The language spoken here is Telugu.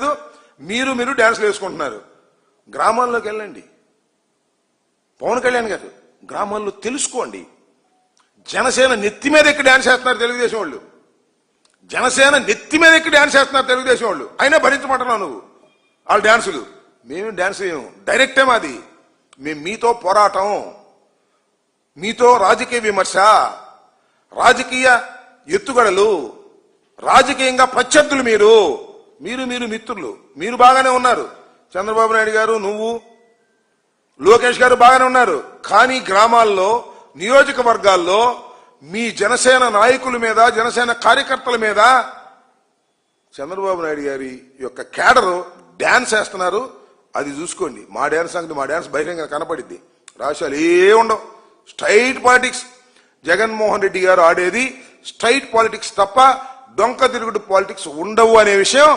లేదు, మీరు డ్యాన్స్లు వేసుకుంటున్నారు. గ్రామాల్లోకి వెళ్ళండి. పవన్ కళ్యాణ్ గారు గ్రామాల్లో తెలుసుకోండి. జనసేన నెత్తి మీద ఎక్కి డ్యాన్స్ చేస్తున్నారు తెలుగుదేశం వాళ్ళు. జనసేన నెత్తి మీద ఎక్కి డ్యాన్స్ చేస్తున్నారు తెలుగుదేశం వాళ్ళు. అయినా భరించమంటున్నావు నువ్వు వాళ్ళ డ్యాన్సులు. మేము డ్యాన్స్ చేయము, డైరెక్టే మాది. మేము మీతో పోరాటం, మీతో రాజకీయ విమర్శ, రాజకీయ ఎత్తుగడలు, రాజకీయంగా ప్రత్యర్థులు. మీరు మిత్రులు. మీరు బాగానే ఉన్నారు. చంద్రబాబు నాయుడు గారు, నువ్వు, లోకేష్ గారు బాగానే ఉన్నారు. కానీ గ్రామాల్లో, నియోజకవర్గాల్లో మీ జనసేన నాయకుల మీద, జనసేన కార్యకర్తల మీద చంద్రబాబు నాయుడు గారి యొక్క కేడరు డ్యాన్స్ వేస్తున్నారు. అది చూసుకోండి. మా డ్యాన్స్ సంగతి, మా డ్యాన్స్ బహిరంగ కనపడిద్ది. రాష్ట్రాలు ఉండవు. Straight politics. జగన్మోహన్ రెడ్డి గారు ఆడేది స్ట్రైట్ పాలిటిక్స్ తప్ప డొంక తిరుగుడు పాలిటిక్స్ ఉండవు అనే విషయం